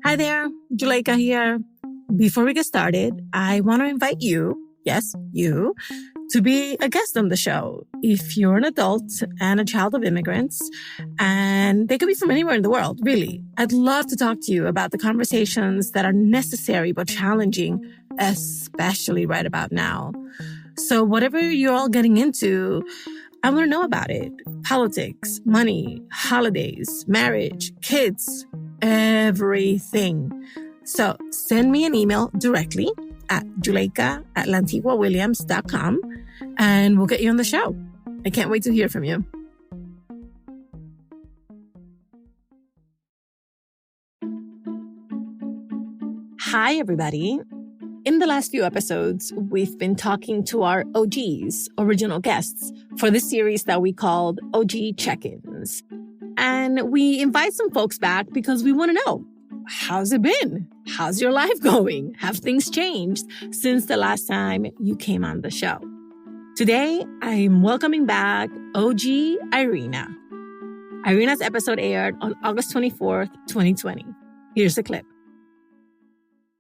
Hi there, Juleka here. Before we get started, I want to invite you, yes, you, to be a guest on the show. If you're an adult and a child of immigrants, and they could be from anywhere in the world, really, I'd love to talk to you about the conversations that are necessary but challenging, especially right about now. So whatever you're all getting into, I want to know about it. Politics, money, holidays, marriage, kids, everything. So send me an email directly at juleka@lantiguawilliams.com and we'll get you on the show. I can't wait to hear from you. Hi, everybody. In the last few episodes, we've been talking to our OGs, original guests, for this series that we called OG Check-ins. And we invite some folks back because we want to know, how's it been? How's your life going? Have things changed since the last time you came on the show? Today, I'm welcoming back OG Irina. Irina's episode aired on August 24th, 2020. Here's the clip.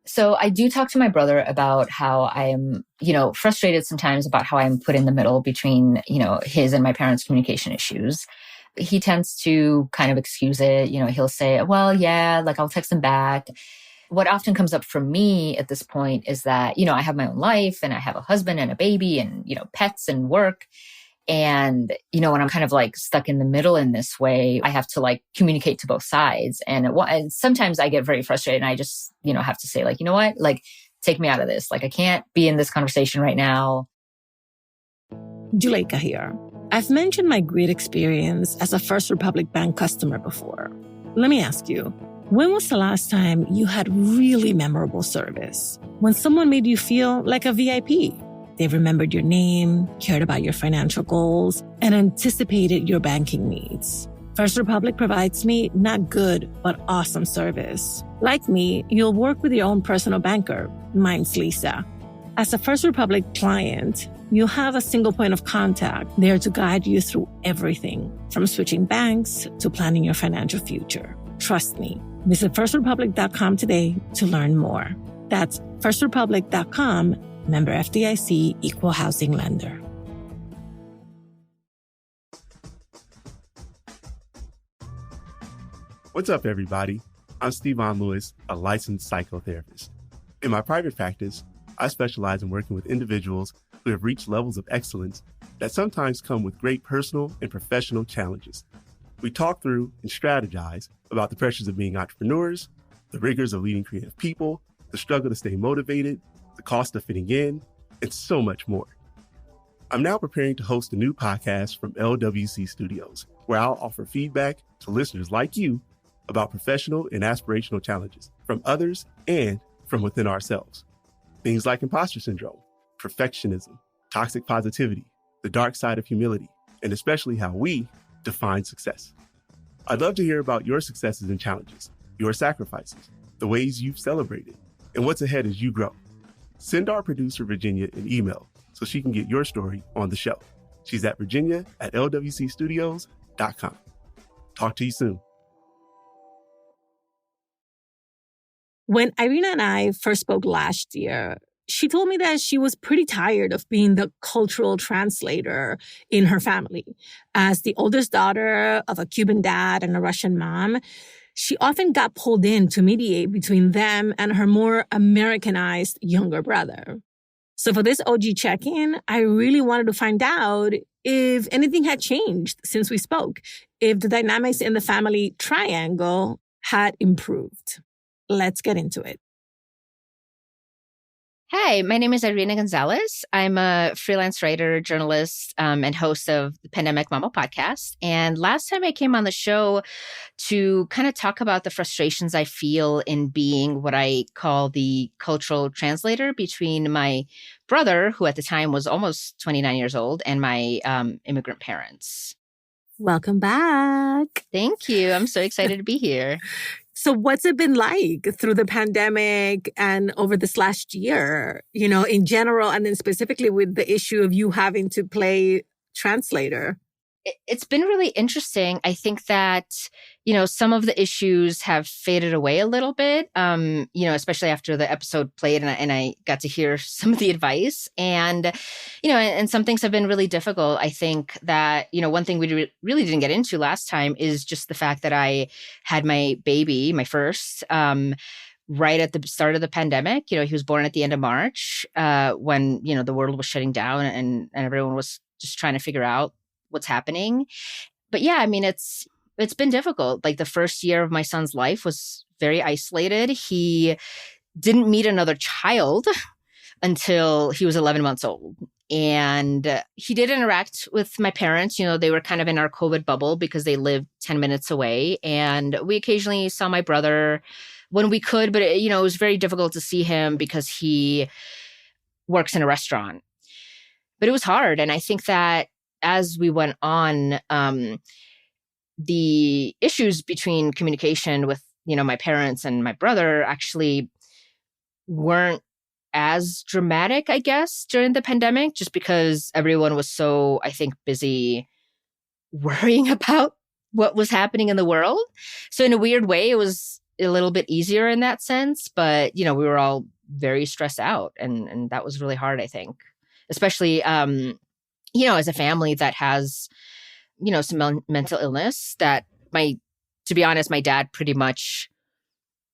So I do talk to my brother about how I'm, frustrated sometimes about how I'm put in the middle between, his and my parents' communication issues. He tends to kind of excuse it. He'll say, well, yeah, I'll text him back. What often comes up for me at this point is that, I have my own life and I have a husband and a baby and, pets and work. And, when I'm kind of stuck in the middle in this way, I have to communicate to both sides. And sometimes I get very frustrated and I just, have to say you know what, take me out of this. I can't be in this conversation right now. Juleka here. I've mentioned my great experience as a First Republic Bank customer before. Let me ask you, when was the last time you had really memorable service? When someone made you feel like a VIP? They remembered your name, cared about your financial goals, and anticipated your banking needs. First Republic provides me not good, but awesome service. Like me, you'll work with your own personal banker. Mine's Lisa. As a First Republic client, you'll have a single point of contact there to guide you through everything, from switching banks to planning your financial future. Trust me. Visit firstrepublic.com today to learn more. That's firstrepublic.com, member FDIC, equal housing lender. What's up, everybody? I'm Stevon Lewis, a licensed psychotherapist. In my private practice, I specialize in working with individuals who have reached levels of excellence that sometimes come with great personal and professional challenges. We talk through and strategize about the pressures of being entrepreneurs, the rigors of leading creative people, the struggle to stay motivated, the cost of fitting in, and so much more. I'm now preparing to host a new podcast from LWC Studios, where I'll offer feedback to listeners like you about professional and aspirational challenges from others and from within ourselves. Things like imposter syndrome, perfectionism, toxic positivity, the dark side of humility, and especially how we define success. I'd love to hear about your successes and challenges, your sacrifices, the ways you've celebrated, and what's ahead as you grow. Send our producer, Virginia, an email so she can get your story on the show. She's at virginia@lwcstudios.com. Talk to you soon. When Irina and I first spoke last year, she told me that she was pretty tired of being the cultural translator in her family. As the oldest daughter of a Cuban dad and a Russian mom, she often got pulled in to mediate between them and her more Americanized younger brother. So for this OG check-in, I really wanted to find out if anything had changed since we spoke, if the dynamics in the family triangle had improved. Let's get into it. Hi, my name is Irina Gonzalez. I'm a freelance writer, journalist, and host of the Pandemic Mama podcast. And last time I came on the show to kind of talk about the frustrations I feel in being what I call the cultural translator between my brother, who at the time was almost 29 years old, and my immigrant parents. Welcome back. Thank you. I'm so excited to be here. So what's it been like through the pandemic and over this last year, you know, in general, and then specifically with the issue of you having to play translator? It's been really interesting. I think that, some of the issues have faded away a little bit, especially after the episode played and I got to hear some of the advice. And, and some things have been really difficult. I think that, one thing we really didn't get into last time is just the fact that I had my baby, my first, right at the start of the pandemic. He was born at the end of March, when, the world was shutting down and everyone was just trying to figure out what's happening. But yeah, I mean, it's been difficult. Like the first year of my son's life was very isolated. He didn't meet another child until he was 11 months old. And he did interact with my parents. They were kind of in our COVID bubble because they lived 10 minutes away. And we occasionally saw my brother when we could, but it was very difficult to see him because he works in a restaurant. But it was hard. And I think that as we went on, the issues between communication with, my parents and my brother actually weren't as dramatic, I guess, during the pandemic, just because everyone was so, I think, busy worrying about what was happening in the world. So in a weird way, it was a little bit easier in that sense. But, we were all very stressed out. And that was really hard, I think, especially as a family that has, some mental illness that to be honest, my dad pretty much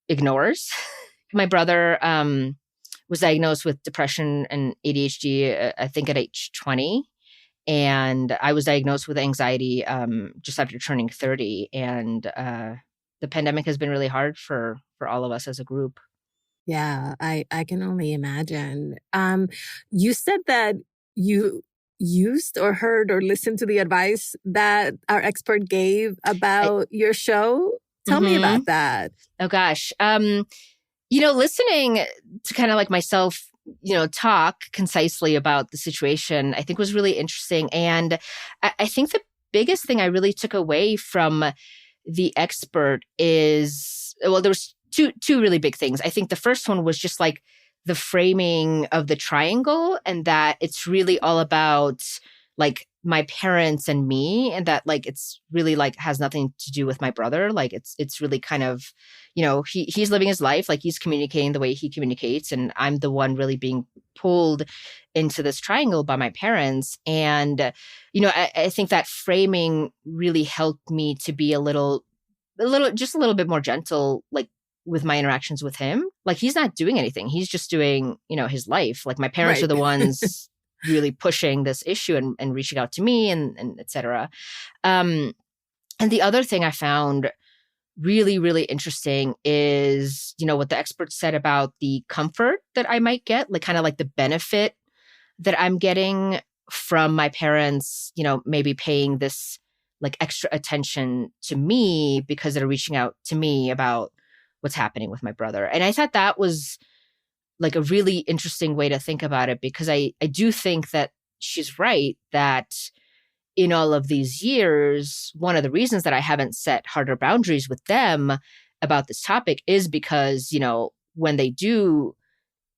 ignores. My brother was diagnosed with depression and ADHD, I think at age 20. And I was diagnosed with anxiety just after turning 30. And the pandemic has been really hard for all of us as a group. Yeah, I can only imagine. You said that you used or heard or listened to the advice that our expert gave about your show. Tell me about that. Oh, gosh. Listening to kind of like myself, talk concisely about the situation, I think was really interesting. And I think the biggest thing I really took away from the expert is, well, there was two really big things. I think the first one was just like the framing of the triangle, and that it's really all about like my parents and me, and that like it's really like has nothing to do with my brother. Like it's really kind of, he's living his life, like he's communicating the way he communicates, and I'm the one really being pulled into this triangle by my parents. And I think that framing really helped me to be a little bit more gentle, like with my interactions with him. Like he's not doing anything. He's just doing, his life. Like my parents are the ones really pushing this issue and reaching out to me and et cetera. And the other thing I found really, really interesting is, what the experts said about the comfort that I might get, like kind of like the benefit that I'm getting from my parents, maybe paying this like extra attention to me because they're reaching out to me about what's happening with my brother. And I thought that was like a really interesting way to think about it, because I do think that she's right that in all of these years, one of the reasons that I haven't set harder boundaries with them about this topic is because, when they do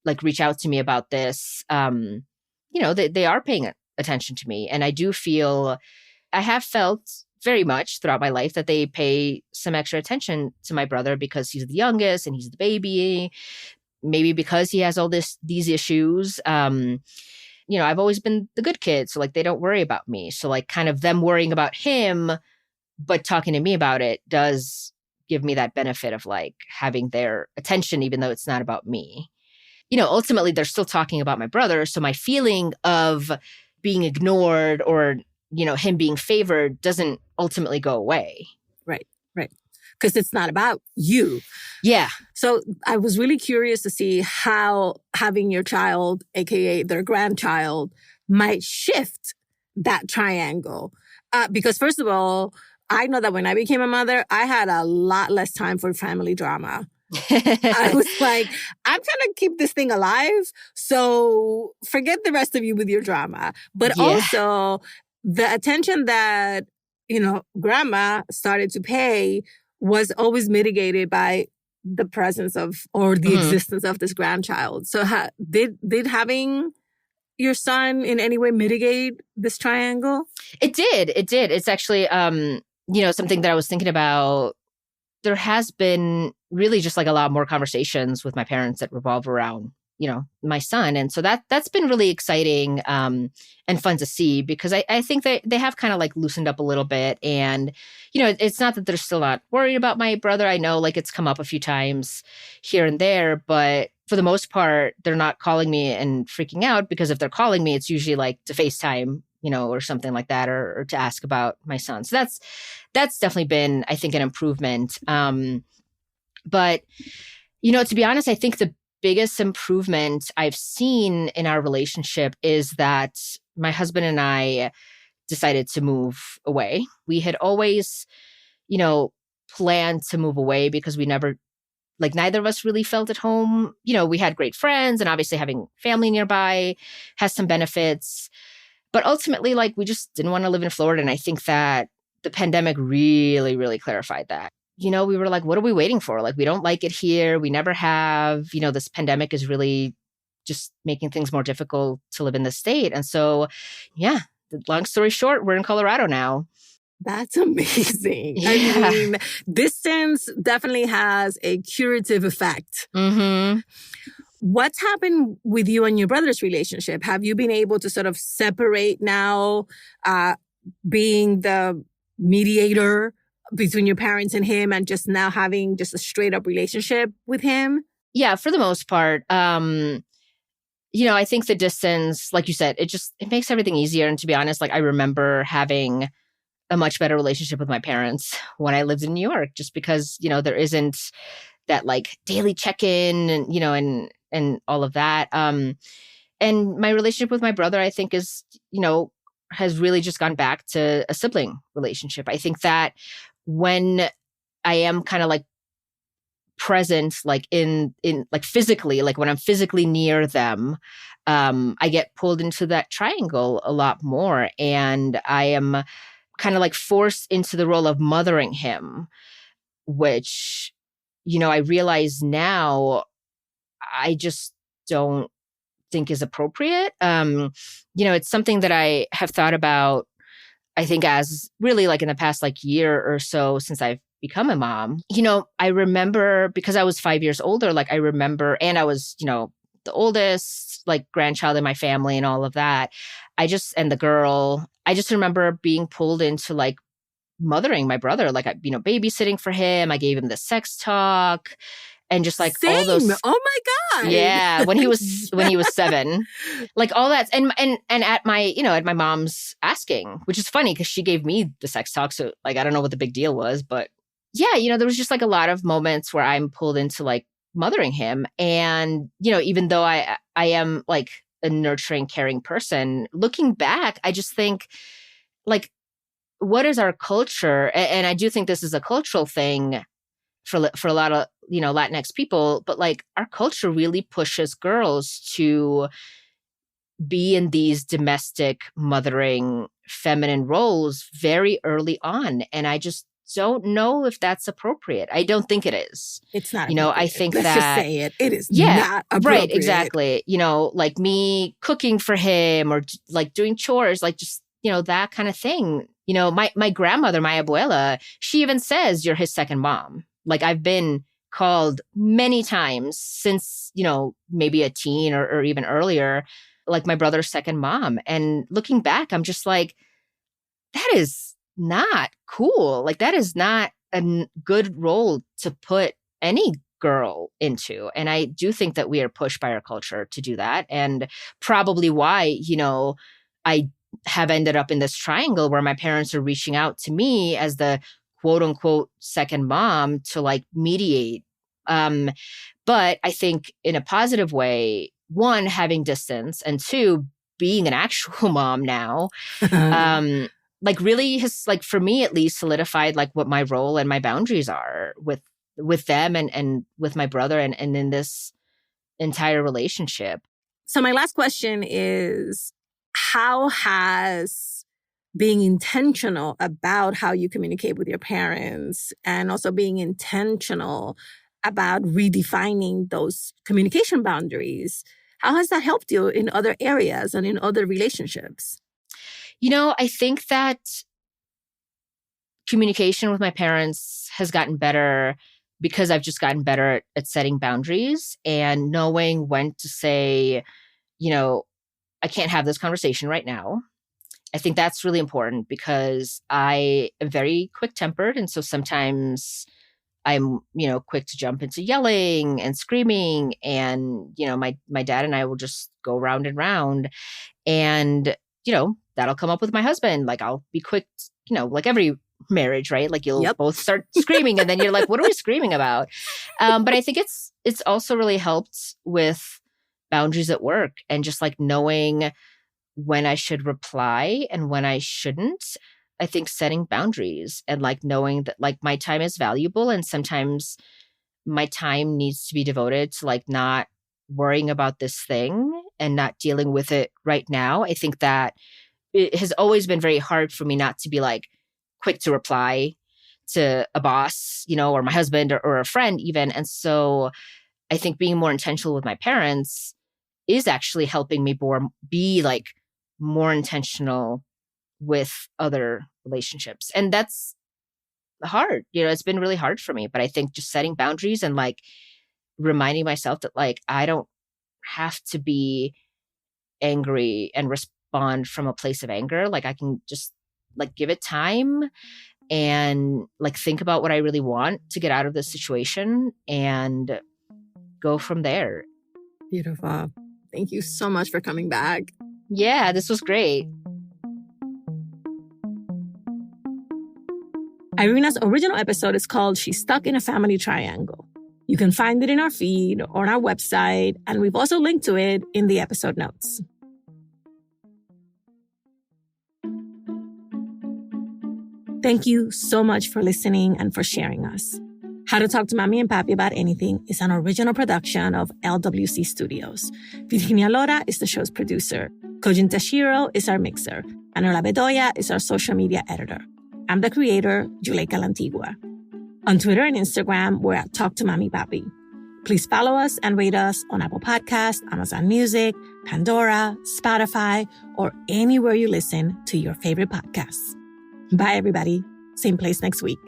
like reach out to me about this, they are paying attention to me. And I have felt very much throughout my life that they pay some extra attention to my brother because he's the youngest and he's the baby, maybe because he has all these issues. I've always been the good kid. So like, they don't worry about me. So like kind of them worrying about him, but talking to me about it does give me that benefit of like having their attention, even though it's not about me. Ultimately they're still talking about my brother. So my feeling of being ignored or, him being favored doesn't ultimately go away. Right. Because it's not about you. Yeah. So I was really curious to see how having your child, aka their grandchild, might shift that triangle. Because first of all, I know that when I became a mother, I had a lot less time for family drama. I was like, I'm trying to keep this thing alive. So forget the rest of you with your drama. But also the attention that, grandma started to pay was always mitigated by the presence of or the existence of this grandchild. So did having your son in any way mitigate this triangle? It did. It did. It's actually, something that I was thinking about. There has been really just like a lot more conversations with my parents that revolve around, my son. And so that's been really exciting and fun to see, because I think that they have kind of like loosened up a little bit. And, it's not that they're still not worried about my brother. I know like it's come up a few times here and there, but for the most part, they're not calling me and freaking out, because if they're calling me, it's usually like to FaceTime, or something like that, or to ask about my son. So that's definitely been, I think, an improvement. But, to be honest, I think the biggest improvement I've seen in our relationship is that my husband and I decided to move away. We had always, planned to move away because we never, like, neither of us really felt at home. We had great friends, and obviously having family nearby has some benefits. But ultimately, like, we just didn't want to live in Florida. And I think that the pandemic really, really clarified that. We were like, what are we waiting for? Like, we don't like it here. We never have. This pandemic is really just making things more difficult to live in the state. And so, yeah, long story short, we're in Colorado now. That's amazing. Yeah. I mean, distance definitely has a curative effect. Mm-hmm. What's happened with you and your brother's relationship? Have you been able to sort of separate now, being the mediator between your parents and him, and just now having just a straight up relationship with him? Yeah, for the most part. I think the distance, like you said, it makes everything easier. And to be honest, like, I remember having a much better relationship with my parents when I lived in New York, just because, there isn't that like daily check-in and, and all of that. And my relationship with my brother, I think, is, has really just gone back to a sibling relationship. I think that when I am kind of like present, like in like physically, like when I'm physically near them, I get pulled into that triangle a lot more. And I am kind of like forced into the role of mothering him, which, I realize now I just don't think is appropriate. It's something that I have thought about, I think, as really like in the past like year or so since I've become a mom. I remember, because I was 5 years older, like I remember, and I was, the oldest like grandchild in my family and all of that. I just remember being pulled into like mothering my brother, like, babysitting for him. I gave him the sex talk and just like Same. all those. Oh my God. Yeah. When he was 7, like all that. And at my, at my mom's asking, which is funny because she gave me the sex talk. So like, I don't know what the big deal was, but yeah, there was just like a lot of moments where I'm pulled into like mothering him. And, even though I am like a nurturing, caring person, looking back, I just think like, what is our culture? And I do think this is a cultural thing for a lot of, Latinx people, but like our culture really pushes girls to be in these domestic, mothering, feminine roles very early on. And I just don't know if that's appropriate. I don't think it is. It's not. I think Let's that. just say it. It is not appropriate. Right, exactly. Like me cooking for him or like doing chores, like just, that kind of thing. My grandmother, my abuela, she even says you're his second mom. Like I've been called many times since, maybe a teen or even earlier, like my brother's second mom. And looking back, I'm just like, that is not cool. Like that is not a good role to put any girl into. And I do think that we are pushed by our culture to do that. And probably why, I have ended up in this triangle where my parents are reaching out to me as the quote unquote second mom to like mediate. But I think in a positive way, one, having distance, and two, being an actual mom now, like really has, like for me at least, solidified like what my role and my boundaries are with them and with my brother and in this entire relationship. So my last question is, how has being intentional about how you communicate with your parents and also being intentional about redefining those communication boundaries, How has that helped you in other areas and in other relationships? I think that communication with my parents has gotten better because I've just gotten better at setting boundaries and knowing when to say, I can't have this conversation right now. I think that's really important because I am very quick-tempered. And so sometimes I'm, quick to jump into yelling and screaming. And, my dad and I will just go round and round. And, that'll come up with my husband. Like I'll be quick, like every marriage, right? Like you'll both start screaming and then you're like, what are we screaming about? But I think it's also really helped with boundaries at work and just like knowing when I should reply and when I shouldn't. I think setting boundaries and like knowing that like my time is valuable and sometimes my time needs to be devoted to like not worrying about this thing and not dealing with it right now. I think that it has always been very hard for me not to be like quick to reply to a boss, or my husband or a friend even. And so I think being more intentional with my parents is actually helping me be like more intentional with other relationships. And that's hard. It's been really hard for me, but I think just setting boundaries and like reminding myself that like, I don't have to be angry and respond from a place of anger. Like I can just like give it time and like think about what I really want to get out of this situation and go from there. Beautiful. Thank you so much for coming back. Yeah, this was great. Irina's original episode is called She's Stuck in a Family Triangle. You can find it in our feed or on our website, and we've also linked to it in the episode notes. Thank you so much for listening and for sharing us. How to Talk to Mamí and Papí About Anything is an original production of LWC Studios. Virginia Lora is the show's producer. Kojin Tashiro is our mixer. And Ola Bedoya is our social media editor. I'm the creator, Juleika Lantigua. On Twitter and Instagram, we're at Talk to Mamí Papi. Please follow us and rate us on Apple Podcasts, Amazon Music, Pandora, Spotify, or anywhere you listen to your favorite podcasts. Bye, everybody. Same place next week.